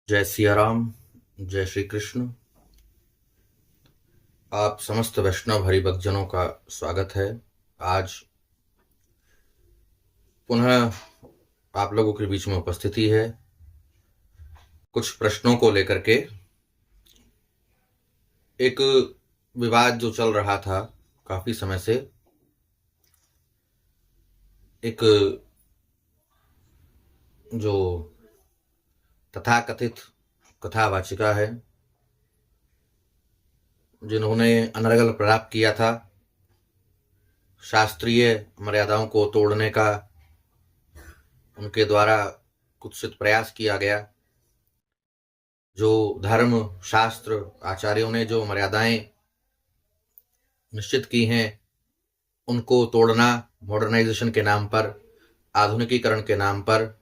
जय सिया राम, जय श्री कृष्ण। आप समस्त वैष्णव हरिभक्तजनों का स्वागत है। आज पुनः आप लोगों के बीच में उपस्थिति है कुछ प्रश्नों को लेकर के। एक विवाद जो चल रहा था काफी समय से, एक जो तथाकथित कथावाचिका है जिन्होंने अनर्गल प्रलाप किया था, शास्त्रीय मर्यादाओं को तोड़ने का उनके द्वारा कुत्सित प्रयास किया गया। जो धर्म शास्त्र आचार्यों ने जो मर्यादाएं निश्चित की हैं उनको तोड़ना मॉडर्नाइजेशन के नाम पर, आधुनिकीकरण के नाम पर,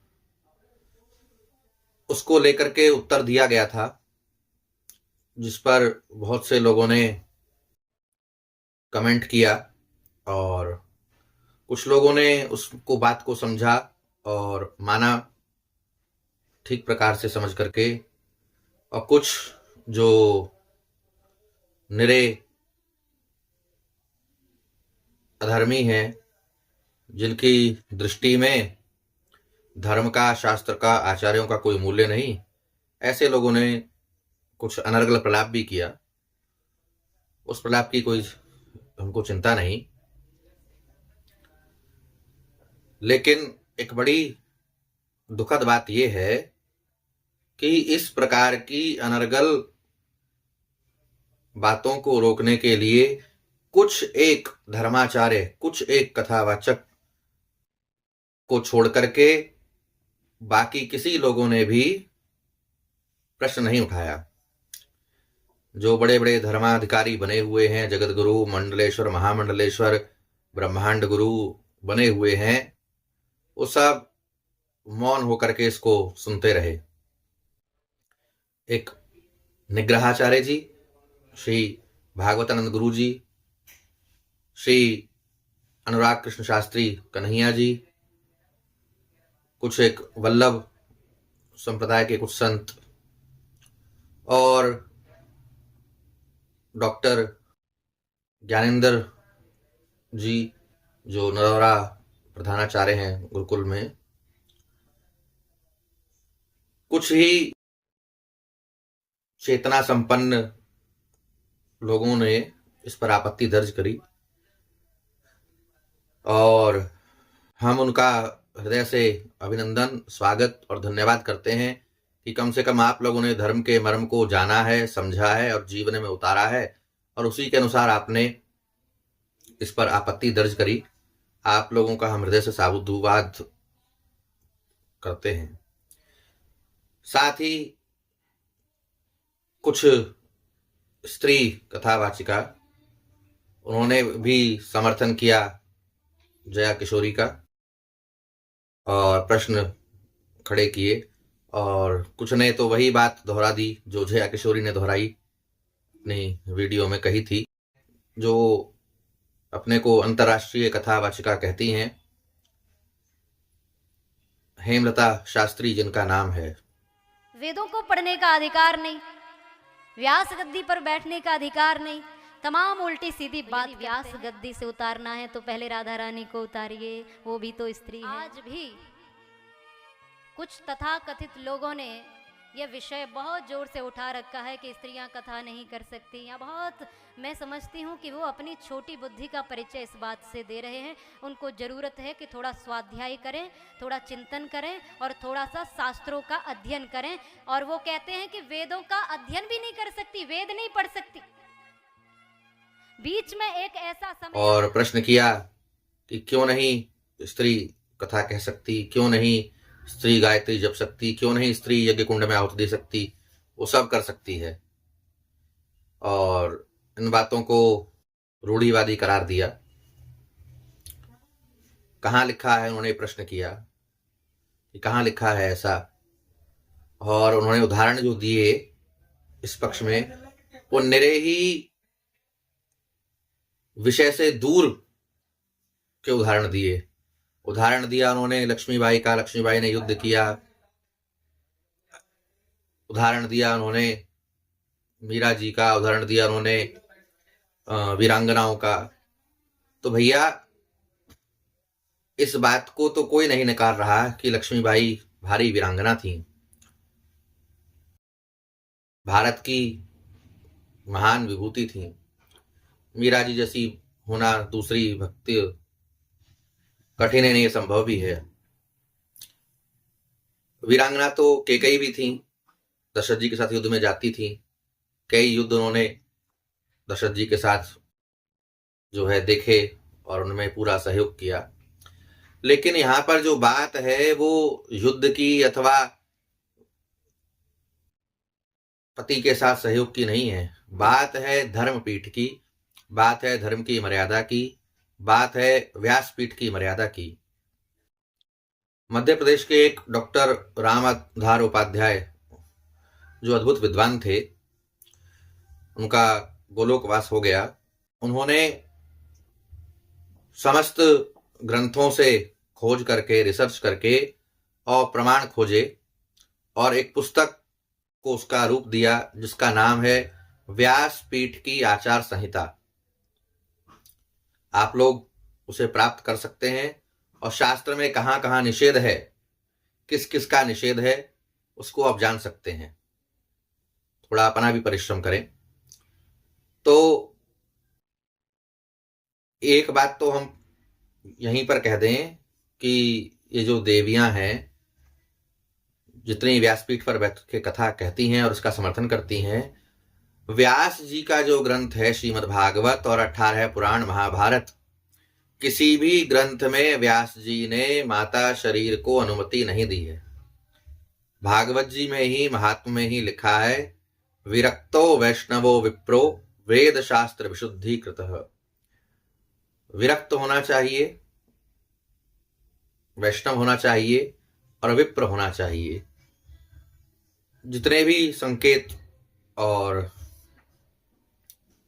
उसको लेकर के उत्तर दिया गया था, जिस पर बहुत से लोगों ने कमेंट किया और कुछ लोगों ने उसको बात को समझा और माना ठीक प्रकार से समझ करके, और कुछ जो निरे अधर्मी हैं जिनकी दृष्टि में धर्म का, शास्त्र का, आचार्यों का कोई मूल्य नहीं, ऐसे लोगों ने कुछ अनर्गल प्रलाप भी किया। उस प्रलाप की कोई हमको चिंता नहीं, लेकिन एक बड़ी दुखद बात यह है कि इस प्रकार की अनर्गल बातों को रोकने के लिए कुछ एक धर्माचार्य, कुछ एक कथावाचक को छोड़ करके बाकी किसी लोगों ने भी प्रश्न नहीं उठाया। जो बड़े बड़े धर्माधिकारी बने हुए हैं, जगत गुरु, मंडलेश्वर, महामंडलेश्वर, ब्रह्मांड गुरु बने हुए हैं, वो सब मौन होकर के इसको सुनते रहे। एक निग्रहाचार्य जी, श्री भागवतानंद गुरु जी, श्री अनुराग कृष्ण शास्त्री कन्हैया जी, कुछ एक वल्लभ संप्रदाय के कुछ संत और डॉक्टर ज्ञानेंद्र जी जो नरौरा प्रधानाचार्य हैं गुरुकुल में, कुछ ही चेतना संपन्न लोगों ने इस पर आपत्ति दर्ज करी और हम उनका हृदय से अभिनंदन, स्वागत और धन्यवाद करते हैं कि कम से कम आप लोगों ने धर्म के मर्म को जाना है, समझा है और जीवन में उतारा है, और उसी के अनुसार आपने इस पर आपत्ति दर्ज करी। आप लोगों का हम हृदय से साधुवाद करते हैं। साथ ही कुछ स्त्री कथावाचिका, उन्होंने भी समर्थन किया जया किशोरी का और प्रश्न खड़े किए, और कुछ ने तो वही बात दोहरा दी जो जया किशोरी ने दोहराई अपनी वीडियो में कही थी, जो अपने को अंतर्राष्ट्रीय कथावाचिका कहती हैं, हेमलता शास्त्री जिनका नाम है। वेदों को पढ़ने का अधिकार नहीं, व्यास गद्दी पर बैठने का अधिकार नहीं, तमाम उल्टी सीधी बात व्यास गद्दी से उतारना है तो पहले राधा रानी को उतारिए, वो भी तो स्त्री है। आज भी कुछ तथाकथित लोगों ने यह विषय बहुत जोर से उठा रखा है कि स्त्रियां कथा नहीं कर सकती। या बहुत, मैं समझती हूँ कि वो अपनी छोटी बुद्धि का परिचय इस बात से दे रहे हैं। उनको जरूरत है कि थोड़ा स्वाध्याय करें, थोड़ा चिंतन करें और थोड़ा सा शास्त्रों का अध्ययन करें। और वो कहते हैं कि वेदों का अध्ययन भी नहीं कर सकती, वेद नहीं पढ़ सकती। बीच में एक ऐसा समय और प्रश्न किया कि क्यों नहीं स्त्री कथा कह सकती, क्यों नहीं स्त्री गायत्री जप सकती, क्यों नहीं स्त्री यज्ञ कुंड में आहुति दे सकती। वो सब कर सकती है, और इन बातों को रूढ़िवादी करार दिया। कहाँ लिखा है, उन्होंने प्रश्न किया कि कहाँ लिखा है ऐसा, और उन्होंने उदाहरण जो दिए इस पक्ष में वो निरे ही विषय से दूर के उदाहरण दिए। उदाहरण दिया उन्होंने लक्ष्मीबाई का, लक्ष्मीबाई ने युद्ध किया, उदाहरण दिया उन्होंने मीरा जी का, उदाहरण दिया उन्होंने वीरांगनाओं का। तो भैया इस बात को तो कोई नहीं नकार रहा कि लक्ष्मीबाई भारी वीरांगना थी, भारत की महान विभूति थी। मीरा जी जैसी होना दूसरी भक्ति कठिन है, नहीं संभव भी है। वीरांगना तो कैकेयी भी थी, दशरथ जी के साथ युद्ध में जाती थी। कई युद्ध उन्होंने दशरथ जी के साथ जो है देखे और उनमें पूरा सहयोग किया। लेकिन यहाँ पर जो बात है वो युद्ध की अथवा पति के साथ सहयोग की नहीं है, बात है धर्मपीठ की, बात है धर्म की मर्यादा की, बात है व्यासपीठ की मर्यादा की। मध्य प्रदेश के एक डॉक्टर रामाधार उपाध्याय जो अद्भुत विद्वान थे, उनका गोलोकवास हो गया। उन्होंने समस्त ग्रंथों से खोज करके, रिसर्च करके और प्रमाण खोजे और एक पुस्तक को उसका रूप दिया जिसका नाम है व्यासपीठ की आचार संहिता। आप लोग उसे प्राप्त कर सकते हैं और शास्त्र में कहां कहां निषेध है, किस किस का निषेध है, उसको आप जान सकते हैं। थोड़ा अपना भी परिश्रम करें। तो एक बात तो हम यहीं पर कह दें कि ये जो देवियां हैं, जितनी व्यासपीठ पर बैठ के कथा कहती हैं और उसका समर्थन करती हैं, व्यास जी का जो ग्रंथ है श्रीमद् भागवत और 18 पुराण महाभारत, किसी भी ग्रंथ में व्यास जी ने माता शरीर को अनुमति नहीं दी है। भागवत जी में ही, महात्म में ही लिखा है, विरक्तो वैष्णवो विप्रो वेद शास्त्र विशुद्धि कृतः। विरक्त होना चाहिए, वैष्णव होना चाहिए और विप्र होना चाहिए। जितने भी संकेत और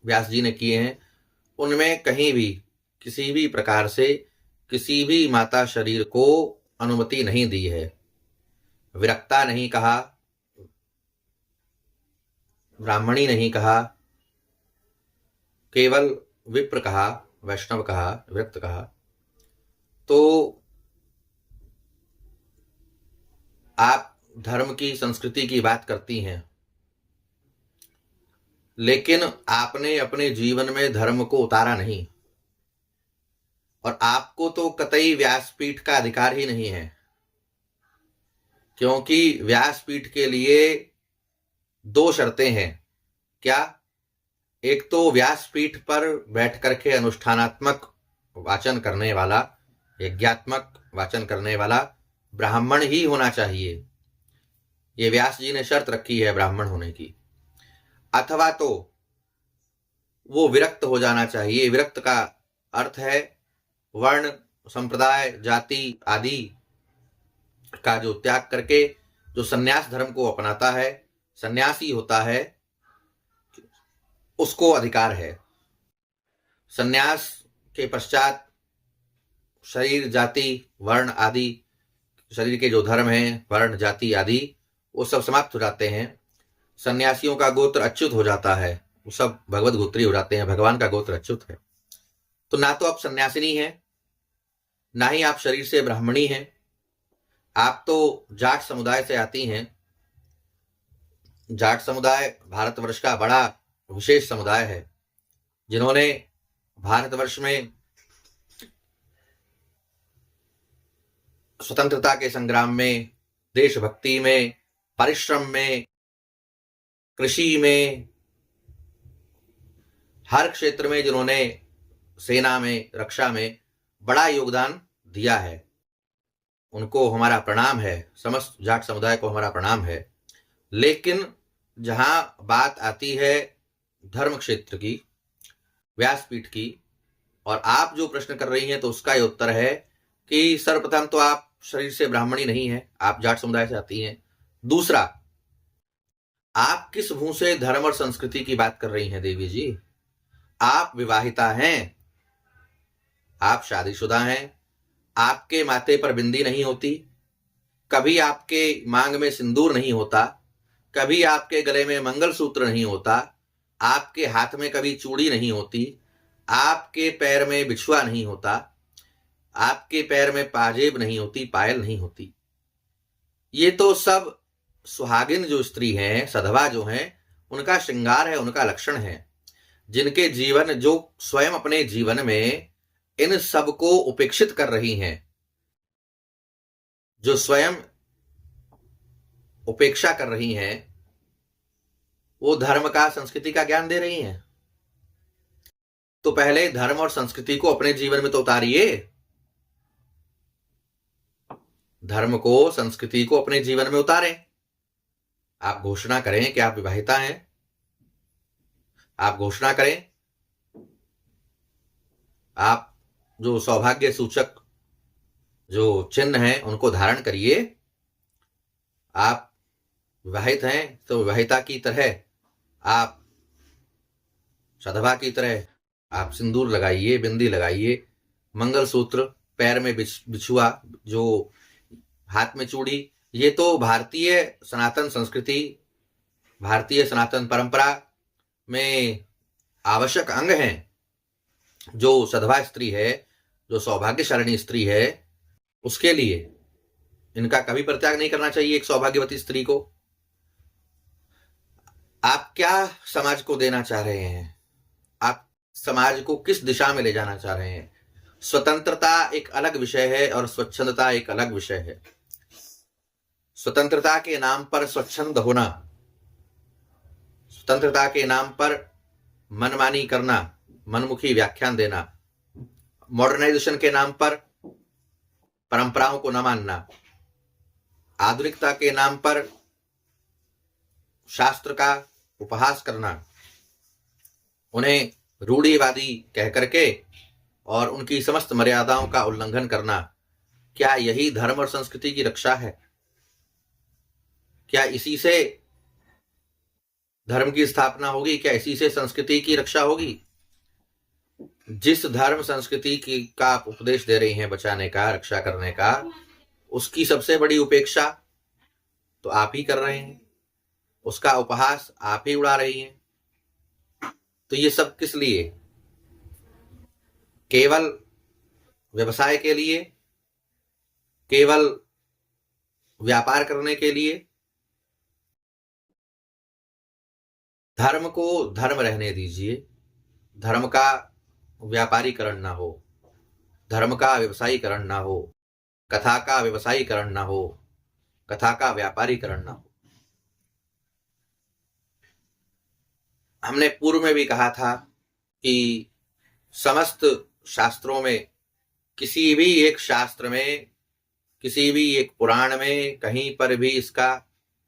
व्यास जी ने किए हैं, उनमें कहीं भी किसी भी प्रकार से किसी भी माता शरीर को अनुमति नहीं दी है। विरक्ता नहीं कहा, ब्राह्मणी नहीं कहा, केवल विप्र कहा, वैष्णव कहा, विरक्त कहा। तो आप धर्म की, संस्कृति की बात करती हैं, लेकिन आपने अपने जीवन में धर्म को उतारा नहीं और आपको तो कतई व्यासपीठ का अधिकार ही नहीं है, क्योंकि व्यासपीठ के लिए 2 शर्तें हैं। क्या? एक तो व्यासपीठ पर बैठ करके अनुष्ठानात्मक वाचन करने वाला, यज्ञात्मक वाचन करने वाला ब्राह्मण ही होना चाहिए। ये व्यास जी ने शर्त रखी है ब्राह्मण होने की। अथवा तो वो विरक्त हो जाना चाहिए। विरक्त का अर्थ है वर्ण, संप्रदाय, जाति आदि का जो त्याग करके जो सन्यास धर्म को अपनाता है, सन्यासी होता है, उसको अधिकार है। सन्यास के पश्चात शरीर, जाति, वर्ण आदि, शरीर के जो धर्म हैं, वर्ण, जाति आदि, वो सब समाप्त हो जाते हैं। सन्यासियों का गोत्र अच्युत हो जाता है, वो सब भगवत गोत्री हो जाते हैं। भगवान का गोत्र अच्युत है। तो ना तो आप सन्यासिनी हैं, ना ही आप शरीर से ब्राह्मणी हैं। आप तो जाट समुदाय से आती हैं। जाट समुदाय भारतवर्ष का बड़ा विशेष समुदाय है, जिन्होंने भारतवर्ष में स्वतंत्रता के संग्राम में, देशभक्ति में, परिश्रम में, कृषि में, हर क्षेत्र में जिन्होंने सेना में, रक्षा में बड़ा योगदान दिया है, उनको हमारा प्रणाम है। समस्त जाट समुदाय को हमारा प्रणाम है। लेकिन जहां बात आती है धर्म क्षेत्र की, व्यासपीठ की, और आप जो प्रश्न कर रही हैं, तो उसका ये उत्तर है कि सर्वप्रथम तो आप शरीर से ब्राह्मणी नहीं है, आप जाट समुदाय से आती हैं। दूसरा, आप किस मुंह से धर्म और संस्कृति की बात कर रही हैं देवी जी? आप विवाहिता हैं, आप शादीशुदा हैं, आपके माथे पर बिंदी नहीं होती, कभी आपके मांग में सिंदूर नहीं होता, कभी आपके गले में मंगलसूत्र नहीं होता, आपके हाथ में कभी चूड़ी नहीं होती, आपके पैर में बिछुआ नहीं होता, आपके पैर में पाजेब नहीं होती, पायल नहीं होती। ये तो सब सुहागिन जो स्त्री हैं, सधवा जो हैं, उनका श्रृंगार है, उनका लक्षण है, जिनके जीवन जो स्वयं अपने जीवन में इन सब को उपेक्षित कर रही हैं, जो स्वयं उपेक्षा कर रही हैं, वो धर्म का, संस्कृति का ज्ञान दे रही हैं। तो पहले धर्म और संस्कृति को अपने जीवन में तो उतारिए, धर्म को, संस्कृति को अपने जीवन में उतारें। आप घोषणा करें कि आप विवाहिता हैं, आप घोषणा करें, आप जो सौभाग्य सूचक जो चिन्ह हैं उनको धारण करिए। आप विवाहित हैं तो विवाहिता की तरह, आप सधवा की तरह आप सिंदूर लगाइए, बिंदी लगाइए, मंगलसूत्र, पैर में बिछुआ, जो हाथ में चूड़ी, ये तो भारतीय सनातन संस्कृति, भारतीय सनातन परंपरा में आवश्यक अंग हैं। जो सधवा स्त्री है, जो सौभाग्यशालिनी स्त्री है, उसके लिए इनका कभी परित्याग नहीं करना चाहिए। एक सौभाग्यवती स्त्री को आप क्या समाज को देना चाह रहे हैं? आप समाज को किस दिशा में ले जाना चाह रहे हैं? स्वतंत्रता एक अलग विषय है और स्वच्छंदता एक अलग विषय है। स्वतंत्रता के नाम पर स्वच्छंद होना, स्वतंत्रता के नाम पर मनमानी करना, मनमुखी व्याख्यान देना, मॉडर्नाइजेशन के नाम पर परंपराओं को न मानना, आधुनिकता के नाम पर शास्त्र का उपहास करना, उन्हें रूढ़िवादी कह करके और उनकी समस्त मर्यादाओं का उल्लंघन करना, क्या यही धर्म और संस्कृति की रक्षा है? क्या इसी से धर्म की स्थापना होगी? क्या इसी से संस्कृति की रक्षा होगी? जिस धर्म संस्कृति की का आप उपदेश दे रही हैं बचाने का, रक्षा करने का, उसकी सबसे बड़ी उपेक्षा तो आप ही कर रहे हैं, उसका उपहास आप ही उड़ा रही हैं। तो ये सब किस लिए? केवल व्यवसाय के लिए, केवल व्यापार करने के लिए? धर्म को धर्म रहने दीजिए, धर्म का व्यापारीकरण ना हो, धर्म का व्यवसायीकरण ना हो, कथा का व्यवसायीकरण ना हो, कथा का व्यापारीकरण ना हो। हमने पूर्व में भी कहा था कि समस्त शास्त्रों में, किसी भी एक शास्त्र में, किसी भी एक पुराण में कहीं पर भी इसका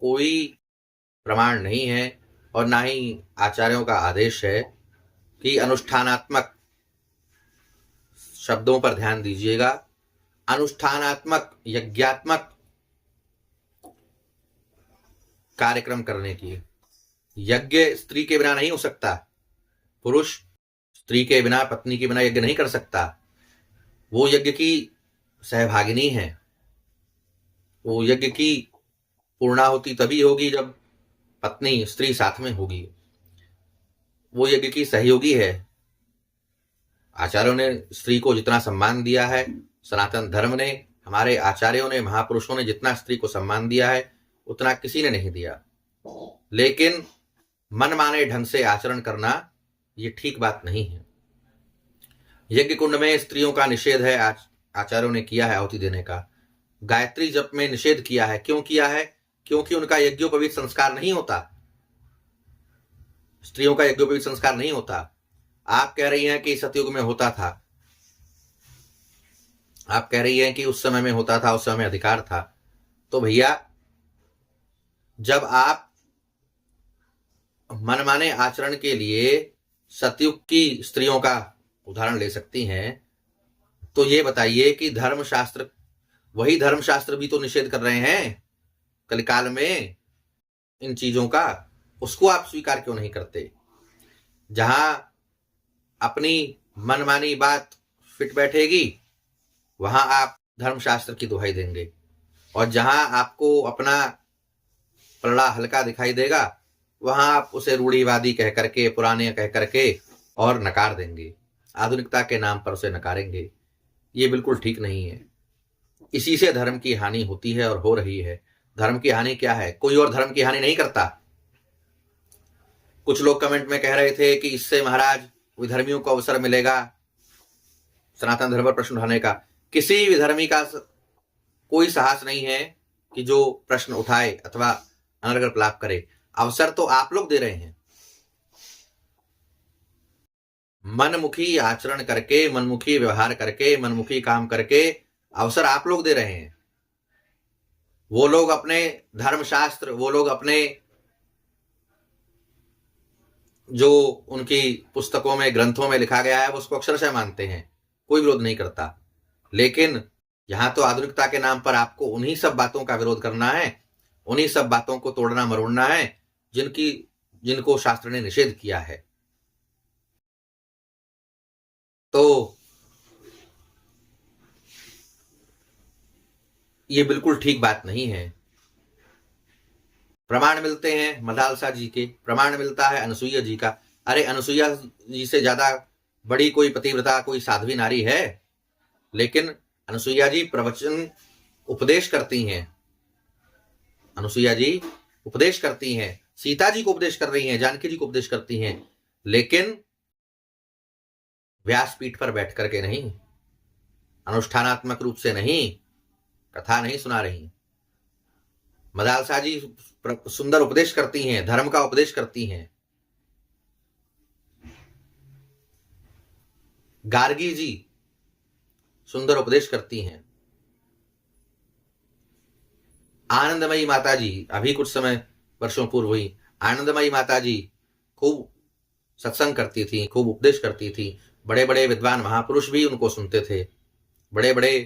कोई प्रमाण नहीं है और ना ही आचार्यों का आदेश है कि अनुष्ठानात्मक, शब्दों पर ध्यान दीजिएगा, अनुष्ठानात्मक, यज्ञात्मक कार्यक्रम करने की। यज्ञ स्त्री के बिना नहीं हो सकता। पुरुष स्त्री के बिना, पत्नी के बिना यज्ञ नहीं कर सकता। वो यज्ञ की सहभागिनी है। वो यज्ञ की पूर्णाहुति तभी होगी जब पत्नी, स्त्री साथ में होगी। वो यज्ञ की सहयोगी है। आचार्यों ने स्त्री को जितना सम्मान दिया है, सनातन धर्म ने, हमारे आचार्यों ने, महापुरुषों ने जितना स्त्री को सम्मान दिया है, उतना किसी ने नहीं दिया। लेकिन मनमाने ढंग से आचरण करना ये ठीक बात नहीं है। यज्ञ कुंड में स्त्रियों का निषेध है, आचार्यों ने किया है आहुति देने का। गायत्री जप में निषेध किया है। क्यों किया है? क्योंकि उनका यज्ञोपवीत संस्कार नहीं होता। स्त्रियों का यज्ञोपवीत संस्कार नहीं होता। आप कह रही हैं कि सतयुग में होता था, आप कह रही हैं कि उस समय में होता था, उस समय अधिकार था। तो भैया, जब आप मनमाने आचरण के लिए सतयुग की स्त्रियों का उदाहरण ले सकती हैं, तो ये बताइए कि धर्मशास्त्र, वही धर्मशास्त्र भी तो निषेध कर रहे हैं कलिकाल में इन चीजों का, उसको आप स्वीकार क्यों नहीं करते? जहां अपनी मनमानी बात फिट बैठेगी वहां आप धर्मशास्त्र की दुहाई देंगे, और जहां आपको अपना पलड़ा हल्का दिखाई देगा वहां आप उसे रूढ़िवादी कह करके, पुराने कह करके और नकार देंगे, आधुनिकता के नाम पर उसे नकारेंगे। ये बिल्कुल ठीक नहीं है। इसी से धर्म की हानि होती है और हो रही है। धर्म की हानि क्या है? कोई और धर्म की हानि नहीं करता। कुछ लोग कमेंट में कह रहे थे कि इससे महाराज विधर्मियों को अवसर मिलेगा सनातन धर्म पर प्रश्न उठाने का। किसी विधर्मी का कोई साहस नहीं है कि जो प्रश्न उठाए अथवा अनर्गल लाभ करे। अवसर तो आप लोग दे रहे हैं। मनमुखी आचरण करके, मनमुखी व्यवहार करके, मनमुखी काम करके अवसर आप लोग दे रहे हैं। वो लोग अपने धर्मशास्त्र, वो लोग अपने जो उनकी पुस्तकों में, ग्रंथों में लिखा गया है वो उसको अक्षरशः मानते हैं, कोई विरोध नहीं करता। लेकिन यहां तो आधुनिकता के नाम पर आपको उन्हीं सब बातों का विरोध करना है, उन्हीं सब बातों को तोड़ना मरोड़ना है जिनको शास्त्र ने निषेध किया है। तो ये बिल्कुल ठीक बात नहीं है। प्रमाण मिलते हैं मदालसा जी के, प्रमाण मिलता है अनुसुईया जी का। अरे अनुसुईया जी से ज्यादा बड़ी कोई पतिव्रता, कोई साध्वी नारी है? लेकिन अनुसुईया जी प्रवचन उपदेश करती हैं। अनुसुईया जी उपदेश करती हैं, सीता जी को उपदेश कर रही हैं, जानकी जी को उपदेश करती हैं, लेकिन व्यासपीठ पर बैठ करके नहीं, अनुष्ठानात्मक रूप से नहीं, कथा नहीं सुना रही। मदालसा जी सुंदर उपदेश करती हैं, धर्म का उपदेश करती हैं। गार्गी जी सुंदर उपदेश करती हैं। आनंदमयी माता जी, अभी कुछ समय वर्षों पूर्व हुई, आनंदमयी माता जी खूब सत्संग करती थी, खूब उपदेश करती थी। बड़े बड़े विद्वान महापुरुष भी उनको सुनते थे, बड़े बड़े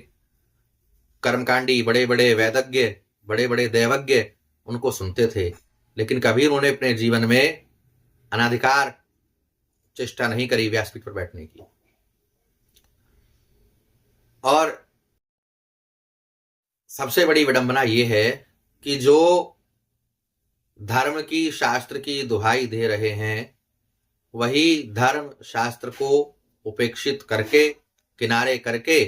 कर्मकांडी, बड़े बड़े वैदज्ञ, बड़े बड़े दैवज्ञ उनको सुनते थे। लेकिन कभी उन्होंने अपने जीवन में अनाधिकार चेष्टा नहीं करी व्यासपीठ पर बैठने की। और सबसे बड़ी विडंबना यह है कि जो धर्म की, शास्त्र की दुहाई दे रहे हैं, वही धर्म शास्त्र को उपेक्षित करके, किनारे करके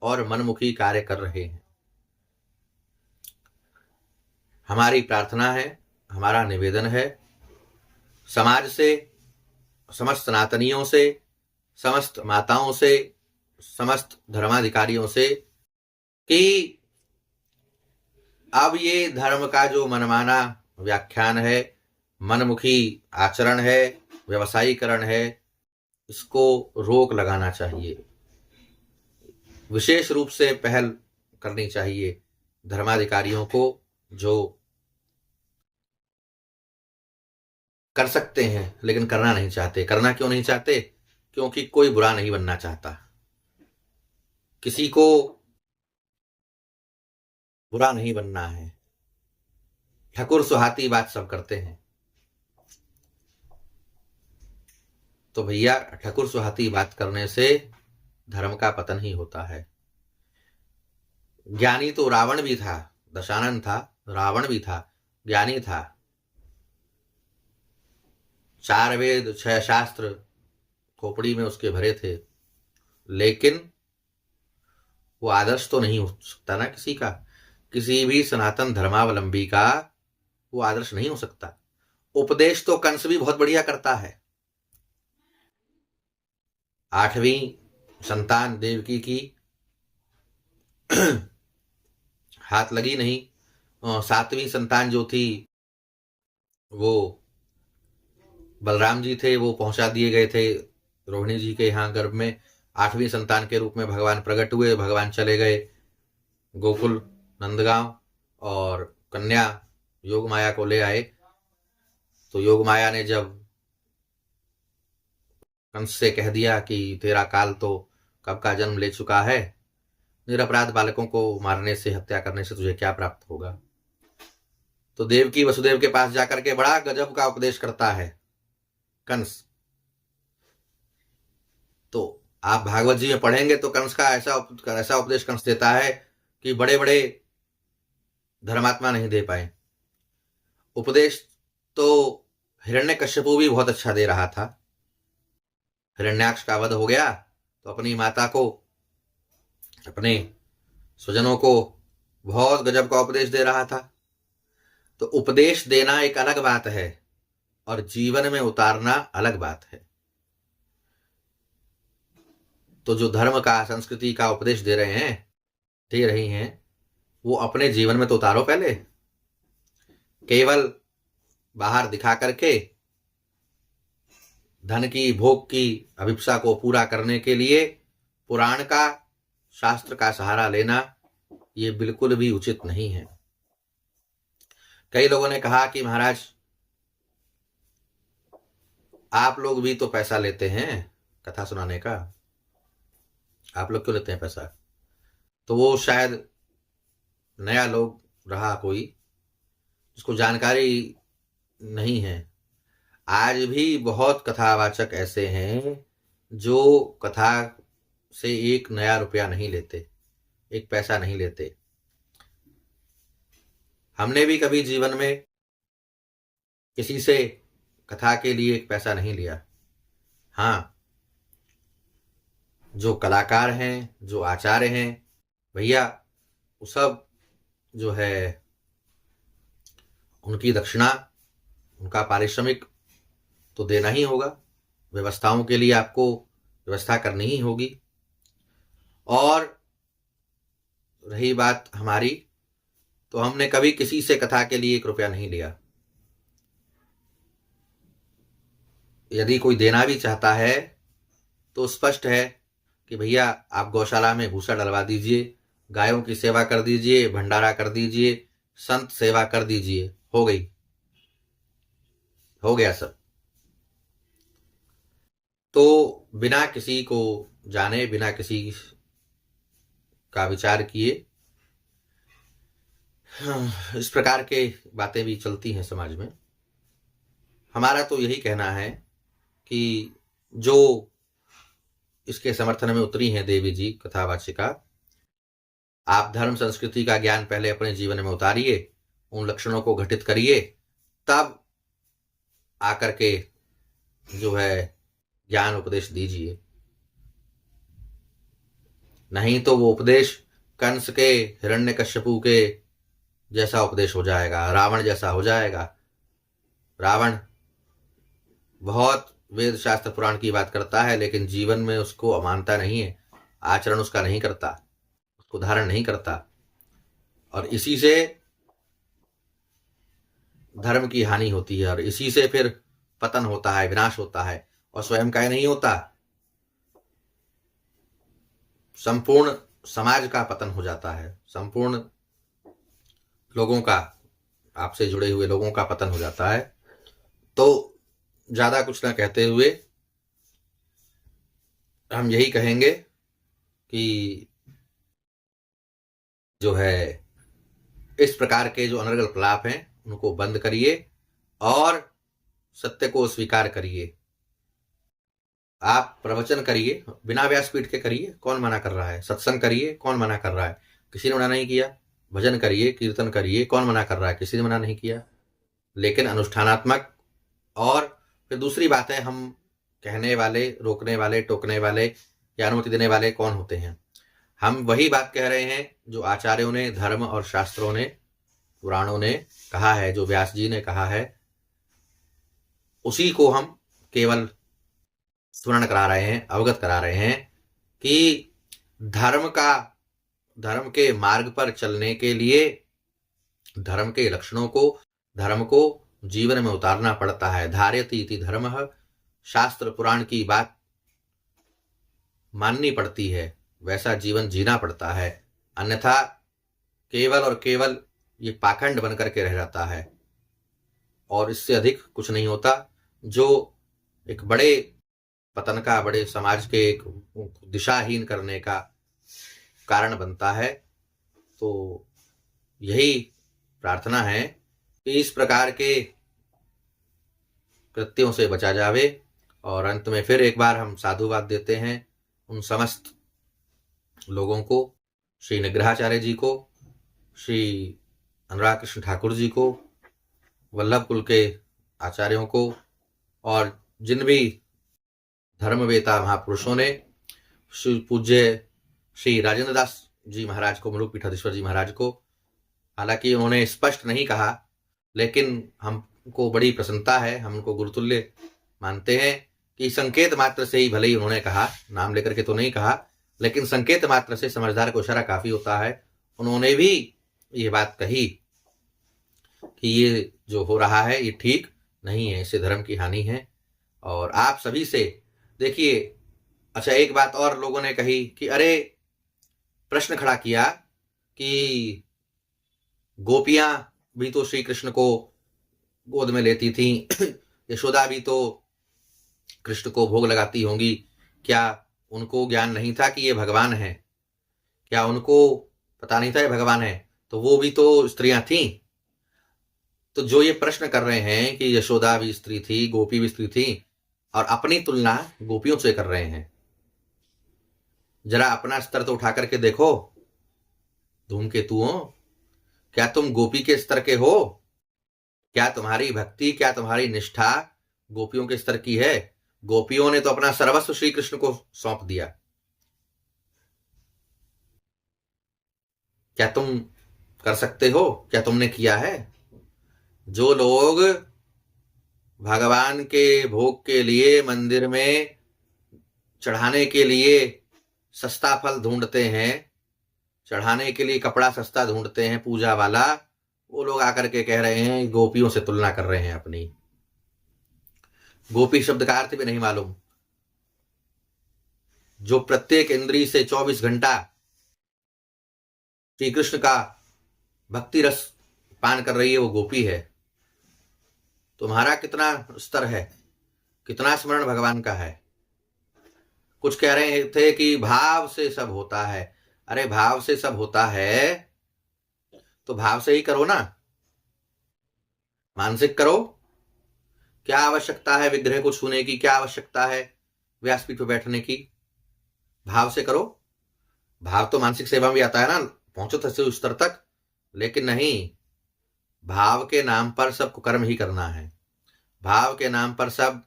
और मनमुखी कार्य कर रहे हैं। हमारी प्रार्थना है, हमारा निवेदन है समाज से, समस्त सनातनियों से, समस्त माताओं से, समस्त धर्माधिकारियों से कि अब ये धर्म का जो मनमाना व्याख्यान है, मनमुखी आचरण है, व्यवसायीकरण है, इसको रोक लगाना चाहिए। विशेष रूप से पहल करनी चाहिए धर्माधिकारियों को, जो कर सकते हैं लेकिन करना नहीं चाहते। करना क्यों नहीं चाहते? क्योंकि कोई बुरा नहीं बनना चाहता, किसी को बुरा नहीं बनना है। ठकुर सुहाती बात सब करते हैं, तो भैया ठकुर सुहाती बात करने से धर्म का पतन ही होता है। ज्ञानी तो रावण भी था, दशानन था, रावण भी था, ज्ञानी था। 4 वेद 6 शास्त्र खोपड़ी में उसके भरे थे, लेकिन वो आदर्श तो नहीं हो सकता ना किसी का, किसी भी सनातन धर्मावलंबी का वो आदर्श नहीं हो सकता। उपदेश तो कंस भी बहुत बढ़िया करता है। 8वीं संतान देवकी की हाथ लगी नहीं, 7वीं संतान जो थी वो बलराम जी थे, वो पहुंचा दिए गए थे रोहिणी जी के यहाँ गर्भ में। 8वीं संतान के रूप में भगवान प्रकट हुए, भगवान चले गए गोकुल नंदगांव और कन्या योग माया को ले आए। तो योग माया ने जब कंस से कह दिया कि तेरा काल तो कब का जन्म ले चुका है, निरपराध बालकों को मारने से, हत्या करने से तुझे क्या प्राप्त होगा, तो देवकी वसुदेव के पास जाकर के बड़ा गजब का उपदेश करता है कंस। तो आप भागवत जी में पढ़ेंगे तो कंस का ऐसा उपदेश कंस देता है कि बड़े बड़े धर्मात्मा नहीं दे पाए। उपदेश तो हिरण्यकश्यपु भी बहुत अच्छा दे रहा था। हिरण्याक्ष का वध हो गया तो अपनी माता को, अपने स्वजनों को बहुत गजब का उपदेश दे रहा था। तो उपदेश देना एक अलग बात है और जीवन में उतारना अलग बात है। तो जो धर्म का, संस्कृति का उपदेश दे रहे हैं, दे रही हैं, वो अपने जीवन में तो उतारो पहले। केवल बाहर दिखा करके धन की, भोग की अभिप्सा को पूरा करने के लिए पुराण का, शास्त्र का सहारा लेना ये बिल्कुल भी उचित नहीं है। कई लोगों ने कहा कि महाराज आप लोग भी तो पैसा लेते हैं कथा सुनाने का, आप लोग क्यों लेते हैं पैसा? तो वो शायद नया लोग रहा कोई, जिसको जानकारी नहीं है। आज भी बहुत कथावाचक ऐसे हैं जो कथा से एक नया रुपया नहीं लेते, एक पैसा नहीं लेते। हमने भी कभी जीवन में किसी से कथा के लिए एक पैसा नहीं लिया। हाँ, जो कलाकार हैं, जो आचार्य हैं, भैया वो सब जो है उनकी दक्षिणा, उनका पारिश्रमिक तो देना ही होगा। व्यवस्थाओं के लिए आपको व्यवस्था करनी ही होगी। और रही बात हमारी, तो हमने कभी किसी से कथा के लिए 1 रुपया नहीं लिया। यदि कोई देना भी चाहता है तो स्पष्ट है कि भैया आप गौशाला में भूसा डलवा दीजिए, गायों की सेवा कर दीजिए, भंडारा कर दीजिए, संत सेवा कर दीजिए, हो गई, हो गया सब। तो बिना किसी को जाने, बिना किसी का विचार किए इस प्रकार के बातें भी चलती हैं समाज में। हमारा तो यही कहना है कि जो इसके समर्थन में उतरी हैं देवी जी कथावाचिका, आप धर्म संस्कृति का ज्ञान पहले अपने जीवन में उतारिए, उन लक्षणों को घटित करिए, तब आकर के जो है ज्ञान उपदेश दीजिए। नहीं तो वो उपदेश कंस के, हिरण्यकश्यपु के जैसा उपदेश हो जाएगा, रावण जैसा हो जाएगा। रावण बहुत वेद शास्त्र पुराण की बात करता है, लेकिन जीवन में उसको अमानता नहीं है, आचरण उसका नहीं करता, उसको धारण नहीं करता, और इसी से धर्म की हानि होती है और इसी से फिर पतन होता है, विनाश होता है। और स्वयं का ही नहीं होता, संपूर्ण समाज का पतन हो जाता है, संपूर्ण लोगों का, आपसे जुड़े हुए लोगों का पतन हो जाता है। तो ज्यादा कुछ ना कहते हुए हम यही कहेंगे कि जो है इस प्रकार के जो अनर्गल प्रलाप हैं उनको बंद करिए और सत्य को स्वीकार करिए। आप प्रवचन करिए, बिना व्यासपीठ के करिए, कौन मना कर रहा है? सत्संग करिए, कौन मना कर रहा है? किसी ने मना नहीं किया। भजन करिए, कीर्तन करिए, कौन मना कर रहा है? किसी ने मना नहीं किया। लेकिन अनुष्ठानात्मक, और फिर दूसरी बात है, हम कहने वाले, रोकने वाले, टोकने वाले या अनुमति देने वाले कौन होते हैं? हम वही बात कह रहे हैं जो आचार्यों ने, धर्म और शास्त्रों ने, पुराणों ने कहा है, जो व्यास जी ने कहा है, उसी को हम केवल स्मरण करा रहे हैं, अवगत करा रहे हैं कि धर्म के मार्ग पर चलने के लिए धर्म के लक्षणों को, धर्म को जीवन में उतारना पड़ता है। धार्यति इति धर्मः, शास्त्र पुराण की बात माननी पड़ती है, वैसा जीवन जीना पड़ता है। अन्यथा केवल और केवल ये पाखंड बन करके रह जाता है और इससे अधिक कुछ नहीं होता, जो एक बड़े पतन का, बड़े समाज के एक दिशाहीन करने का कारण बनता है। तो यही प्रार्थना है कि इस प्रकार के कृत्यों से बचा जावे। और अंत में फिर एक बार हम साधुवाद देते हैं उन समस्त लोगों को, श्री निग्रहाचार्य जी को, श्री अनुराग कृष्ण ठाकुर जी को, वल्लभ कुल के आचार्यों को और जिन भी धर्मवेता महापुरुषों ने श्री पूज्य श्री राजेंद्र दास जी महाराज को, मुलुक पीठाधीश्वर जी महाराज को, हालांकि उन्होंने स्पष्ट नहीं कहा, लेकिन हमको बड़ी प्रसन्नता है, हम उनको गुरुतुल्य मानते हैं कि संकेत मात्र से ही, भले ही उन्होंने कहा, नाम लेकर के तो नहीं कहा, लेकिन संकेत मात्र से समझदार को इशारा काफी होता है। उन्होंने भी ये बात कही कि ये जो हो रहा है ये ठीक नहीं है, इससे धर्म की हानि है। और आप सभी से देखिए, अच्छा एक बात और लोगों ने कही कि अरे, प्रश्न खड़ा किया कि गोपियां भी तो श्री कृष्ण को गोद में लेती थी, यशोदा भी तो कृष्ण को भोग लगाती होंगी, क्या उनको ज्ञान नहीं था कि ये भगवान है? क्या उनको पता नहीं था ये भगवान है? तो वो भी तो स्त्रियां थीं। तो जो ये प्रश्न कर रहे हैं कि यशोदा भी स्त्री थी, गोपी भी स्त्री थी, और अपनी तुलना गोपियों से कर रहे हैं, जरा अपना स्तर तो उठा करके देखो धूमकेतुओं, क्या तुम गोपी के स्तर के हो? क्या तुम्हारी भक्ति, क्या तुम्हारी निष्ठा गोपियों के स्तर की है? गोपियों ने तो अपना सर्वस्व श्री कृष्ण को सौंप दिया। क्या तुम कर सकते हो? क्या तुमने किया है? जो लोग भगवान के भोग के लिए मंदिर में चढ़ाने के लिए सस्ता फल ढूंढते हैं, चढ़ाने के लिए कपड़ा सस्ता ढूंढते हैं पूजा वाला, वो लोग आकर के कह रहे हैं, गोपियों से तुलना कर रहे हैं अपनी। गोपी शब्द का अर्थ भी नहीं मालूम। जो प्रत्येक इंद्री से 24 घंटा श्री कृष्ण का भक्ति रस पान कर रही है, वो गोपी है। तुम्हारा कितना स्तर है, कितना स्मरण भगवान का है? कुछ कह रहे थे कि भाव से सब होता है। अरे भाव से सब होता है तो भाव से ही करो ना, मानसिक करो। क्या आवश्यकता है विग्रह को छूने की? क्या आवश्यकता है व्यासपीठ पर बैठने की? भाव से करो। भाव तो मानसिक सेवा में आता है ना, पहुंचो तो उस स्तर तक। लेकिन नहीं, भाव के नाम पर सबको कर्म ही करना है, भाव के नाम पर सब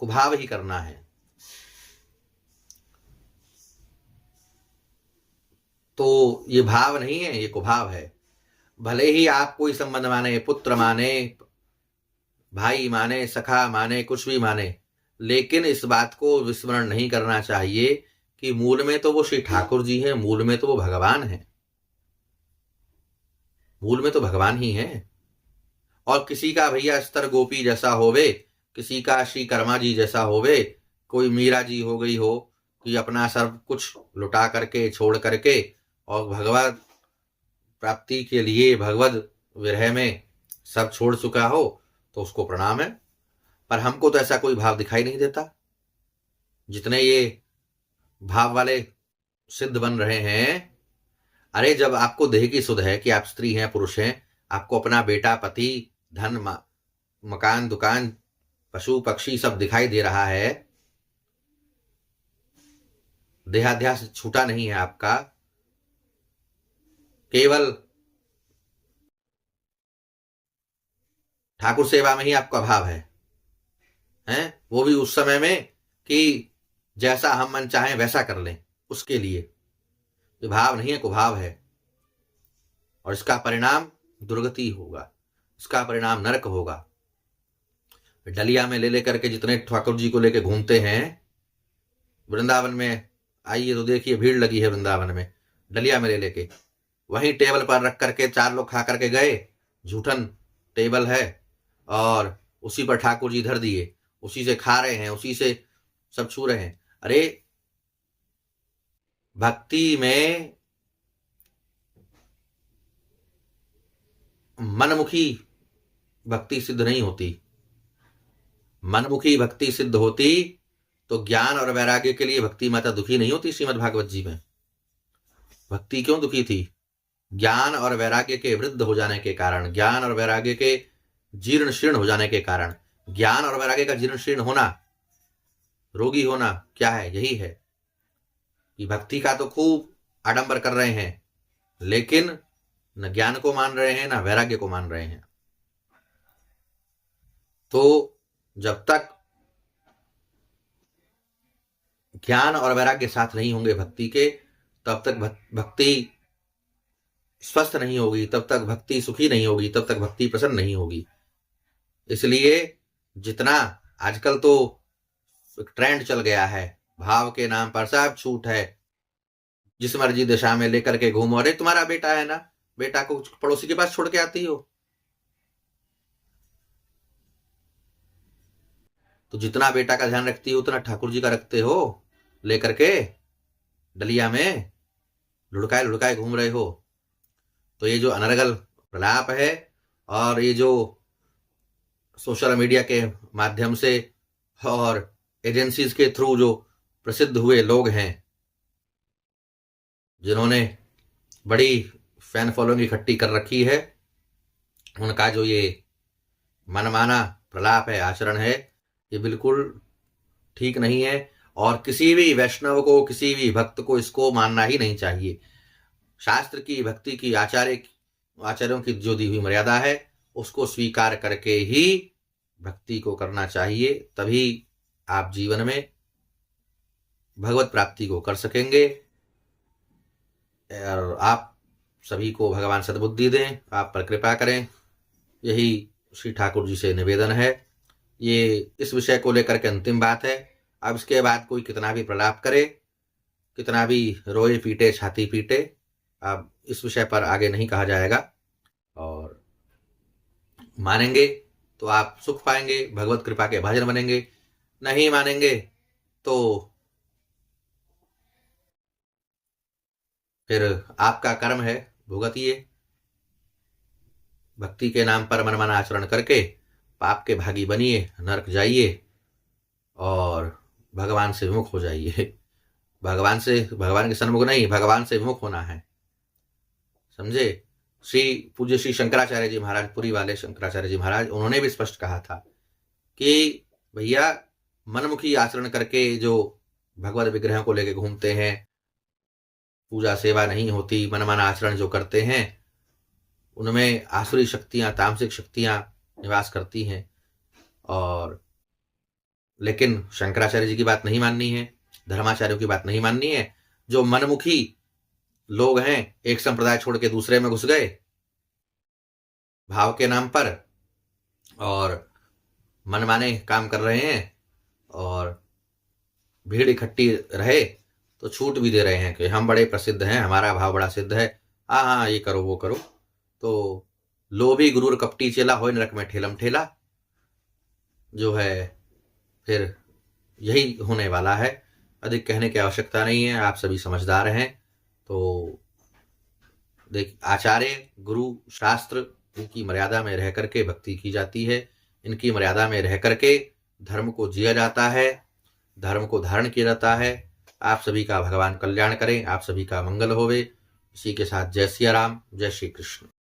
कुभाव ही करना है। तो ये भाव नहीं है, ये कुभाव है। भले ही आप कोई संबंध माने, पुत्र माने, भाई माने, सखा माने, कुछ भी माने, लेकिन इस बात को विस्मरण नहीं करना चाहिए कि मूल में तो वो श्री ठाकुर जी हैं, मूल में तो वो भगवान हैं, मूल में तो भगवान ही हैं। और किसी का भैया स्तर गोपी जैसा होवे, किसी का श्री कर्मा जी जैसा होवे, कोई मीरा जी हो गई हो कि अपना सब कुछ लुटा करके, छोड़ करके, और भगवत प्राप्ति के लिए, भगवत विरह में सब छोड़ चुका हो, तो उसको प्रणाम है। पर हमको तो ऐसा कोई भाव दिखाई नहीं देता। जितने ये भाव वाले सिद्ध बन रहे हैं, अरे जब आपको देह की सुध है कि आप स्त्री हैं, पुरुष हैं, आपको अपना बेटा, पति, धन, मकान, दुकान, पशु पक्षी सब दिखाई दे रहा है, देहाध्यास छूटा नहीं है आपका, केवल ठाकुर सेवा में ही आपका भाव है, हैं? वो भी उस समय में कि जैसा हम मन चाहें वैसा कर लें, उसके लिए। ये भाव नहीं है, कुभाव है। और इसका परिणाम दुर्गति होगा, इसका परिणाम नरक होगा। डलिया में ले लेकर के जितने ठाकुर जी को लेके घूमते हैं वृंदावन में, आइए तो देखिए भीड़ लगी है वृंदावन में, डलिया में ले लेके वहीं टेबल पर रख करके 4 लोग खा करके गए, झूठन टेबल है और उसी पर ठाकुर जी धर दिए, उसी से खा रहे हैं, उसी से सब छू रहे हैं। अरे भक्ति में मनमुखी भक्ति सिद्ध नहीं होती। मनमुखी भक्ति सिद्ध होती तो ज्ञान और वैराग्य के लिए भक्ति माता दुखी नहीं होती। श्रीमद् भागवत जी में भक्ति क्यों दुखी थी? ज्ञान और वैराग्य के वृद्ध हो जाने के कारण, ज्ञान और वैराग्य के जीर्ण शीर्ण हो जाने के कारण। ज्ञान और वैराग्य का जीर्ण शीर्ण होना, रोगी होना क्या है? यही है कि भक्ति का तो खूब आडंबर कर रहे हैं, लेकिन न ज्ञान को मान रहे हैं, न वैराग्य को मान रहे हैं। तो जब तक ज्ञान और वैराग्य साथ नहीं होंगे भक्ति के, तब तक भक्ति स्वस्थ नहीं होगी, तब तक भक्ति सुखी नहीं होगी, तब तक भक्ति प्रसन्न नहीं होगी। इसलिए जितना आजकल तो ट्रेंड चल गया है, भाव के नाम पर सब छूट है, जिस मर्जी दिशा में लेकर के घूमो। अरे तुम्हारा बेटा है ना, बेटा को पड़ोसी के पास छोड़ के आती हो। तो जितना बेटा का ध्यान रखती हो उतना ठाकुर जी का रखते हो, लेकर के डलिया में लुढ़काए लुढ़काए घूम रहे हो। तो ये जो अनर्गल प्रलाप है और ये जो सोशल मीडिया के माध्यम से और एजेंसीज के थ्रू जो प्रसिद्ध हुए लोग हैं, जिन्होंने बड़ी फैन फॉलोइंग इकट्ठी कर रखी है, उनका जो ये मनमाना प्रलाप है, आचरण है, ये बिल्कुल ठीक नहीं है। और किसी भी वैष्णव को, किसी भी भक्त को इसको मानना ही नहीं चाहिए। शास्त्र की, भक्ति की, आचार्यों की जो दी हुई मर्यादा है उसको स्वीकार करके ही भक्ति को करना चाहिए। तभी आप जीवन में भगवत प्राप्ति को कर सकेंगे। और आप सभी को भगवान सद्बुद्धि दें, आप पर कृपा करें, यही श्री ठाकुर जी से निवेदन है। ये इस विषय को लेकर के अंतिम बात है। अब इसके बाद कोई कितना भी प्रलाप करे, कितना भी रोए पीटे, छाती पीटे, अब इस विषय पर आगे नहीं कहा जाएगा। और मानेंगे तो आप सुख पाएंगे, भगवत कृपा के भाजन बनेंगे। नहीं मानेंगे तो फिर आपका कर्म है, भुगतिए। भक्ति के नाम पर मनमाना आचरण करके पाप के भागी बनिए, नरक जाइए और भगवान से विमुख हो जाइए। भगवान के सन्मुख नहीं, भगवान से विमुख होना है, समझे। पूज्य श्री शंकराचार्य जी महाराज, पुरी वाले शंकराचार्य जी महाराज, उन्होंने भी स्पष्ट कहा था कि भैया मनमुखी आचरण करके जो भगवत विग्रह को लेके घूमते हैं, पूजा सेवा नहीं होती, मनमाना आचरण जो करते हैं, उनमें आसुरी शक्तियां, तामसिक शक्तियां निवास करती हैं। और लेकिन शंकराचार्य जी की बात नहीं माननी है, धर्माचार्यों की बात नहीं माननी है। जो मनमुखी लोग हैं, एक संप्रदाय छोड़ के दूसरे में घुस गए भाव के नाम पर और मनमाने काम कर रहे हैं, और भीड़ इकट्ठी रहे तो छूट भी दे रहे हैं कि हम बड़े प्रसिद्ध हैं, हमारा भाव बड़ा सिद्ध है, हाँ ये करो वो करो। तो लोभी गुरूर कपटी चेला, होय नरक में ठेलम ठेला, जो है फिर यही होने वाला है। अधिक कहने की आवश्यकता नहीं है, आप सभी समझदार हैं। तो देख, आचार्य, गुरु, शास्त्र, इनकी मर्यादा में रह करके भक्ति की जाती है। इनकी मर्यादा में रह करके धर्म को जिया जाता है, धर्म को धारण किया जाता है। आप सभी का भगवान कल्याण करें, आप सभी का मंगल होवे। इसी के साथ जय सिया राम, जय श्री कृष्ण।